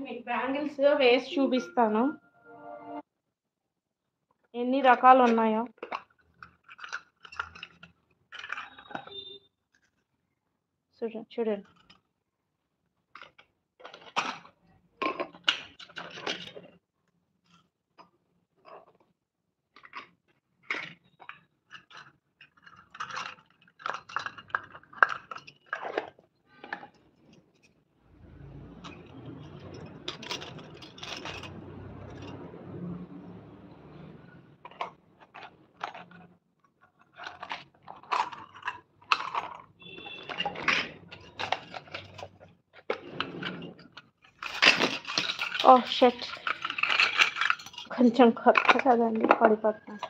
మీకు బ్యాంగిల్స్ వేసి చూపిస్తాను ఎన్ని రకాలు ఉన్నాయో. చూడండి. ఓ షట్, కొంచెం కొత్త కదండి, పడిపోతాను.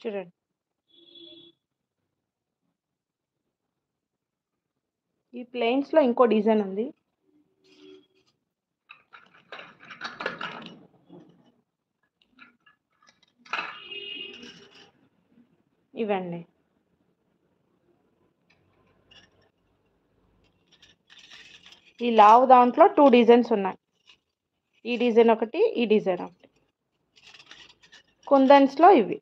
చూడండి, ఈ ప్లెయిన్స్లో ఇంకో డిజైన్ ఉంది. ఇవండి, ఈ లావు దాంట్లో 2 డిజైన్స్ ఉన్నాయి. ఈ డిజైన్ ఒకటి, ఈ డిజైన్ ఒకటి. కుందన్స్లో ఇవి,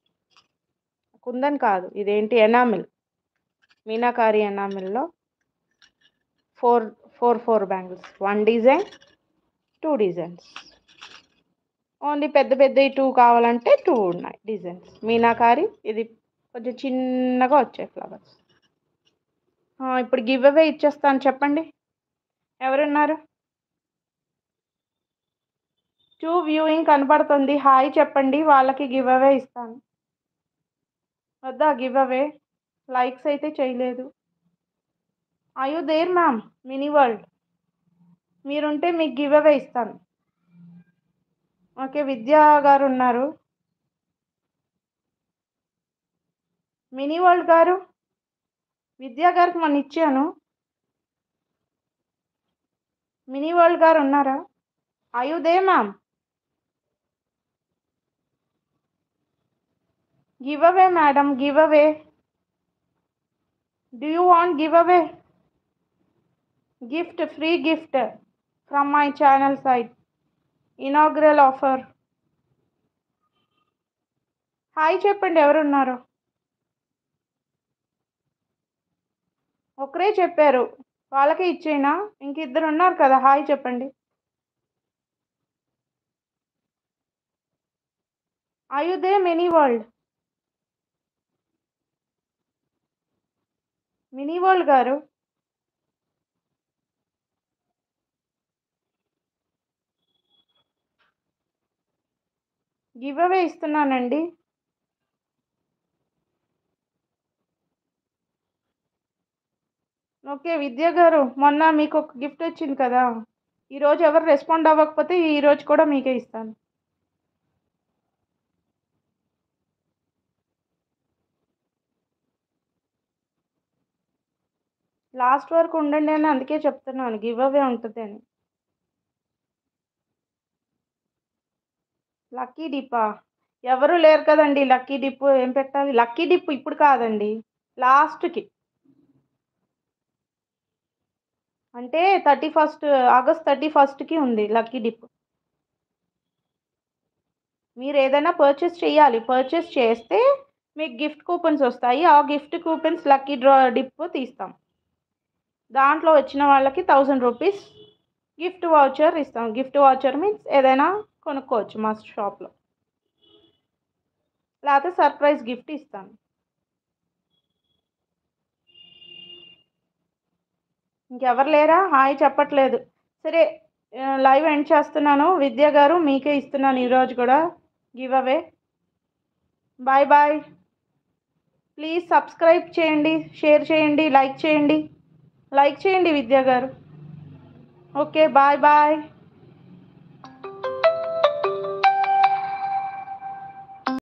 కుందన్ కాదు, ఇదేంటి ఎనామిల్, మీనాకారి ఎనామిల్లో 4 బ్యాంగిల్స్. 1 design, 2 designs. ఓన్లీ పెద్ద 2 కావాలంటే 2 ఉన్నాయి డిజైన్స్. మీనాకారి, ఇది కొంచెం చిన్నగా వచ్చాయి ఫ్లవర్స్. ఇప్పుడు గివ్ అవే ఇచ్చేస్తాను, చెప్పండి ఎవరున్నారు. 2 వ్యూయింగ్ కనబడుతుంది, హాయ్ చెప్పండి, వాళ్ళకి గివ్ అవే ఇస్తాను. వద్దా గివ్ అవే? లైక్స్ అయితే చేయలేదు. I you there ma'am? Mini world మీరుంటే మీకు గివ్ అవే ఇస్తాను. ఓకే, విద్యా గారు ఉన్నారు. మినీ వరల్డ్ గారు, విద్యా గారికి మొన్న ఇచ్చాను. మినీ వరల్డ్ గారు ఉన్నారా? I you there ma'am? Give away madam, give away. Do you want giveaway? Gift, free gift from my channel side. Inaugural offer. Hi చెప్పండి ఎవరున్నారు. ఒకరే చెప్పారు, వాళ్ళకే ఇచ్చేనా? ఇంక 2 ఉన్నారు కదా, హాయ్ చెప్పండి. Are you there mini world? Mini world గారు, గివ్ అవే ఇస్తున్నానండి. ఓకే విద్య గారు, మొన్న మీకు ఒక గిఫ్ట్ వచ్చింది కదా, ఈరోజు ఎవరు రెస్పాండ్ అవ్వకపోతే ఈరోజు కూడా మీకే ఇస్తాను. లాస్ట్ వరకు ఉండండి అని అందుకే చెప్తున్నాను, గివ్ అవే ఉంటుంది అని. లక్కీ డిప్పా? ఎవరు లేరు కదండి, లక్కీ డిప్ ఏం పెట్టాలి? లక్కీ డిప్ ఇప్పుడు కాదండి, లాస్ట్కి, అంటే ఆగస్ట్ 31కి ఉంది లక్కీ డిప్. మీరు ఏదైనా పర్చేస్ చేయాలి, పర్చేస్ చేస్తే మీకు గిఫ్ట్ కూపన్స్ వస్తాయి. ఆ గిఫ్ట్ కూపన్స్ లక్కీ డిప్ తీస్తాం. దాంట్లో వచ్చిన వాళ్ళకి 1000 రూపీస్ గిఫ్ట్ వౌచర్ ఇస్తాం. గిఫ్ట్ వౌచర్ మీన్స్ ఏదైనా కొనుక్కోవచ్చు మా షాప్లో, లేకపోతే సర్ప్రైజ్ గిఫ్ట్ ఇస్తాను. ఇంకెవరు లేరా? హాయ్ చెప్పట్లేదు. సరే, లైవ్ ఎండ్ చేస్తున్నాను. విద్య గారు మీకే ఇస్తున్నాను ఈరోజు కూడా give away. Bye bye. Please subscribe చేయండి, షేర్ చేయండి, లైక్ చేయండి. లైక్ చేయండి విద్య గారు. Okay bye bye.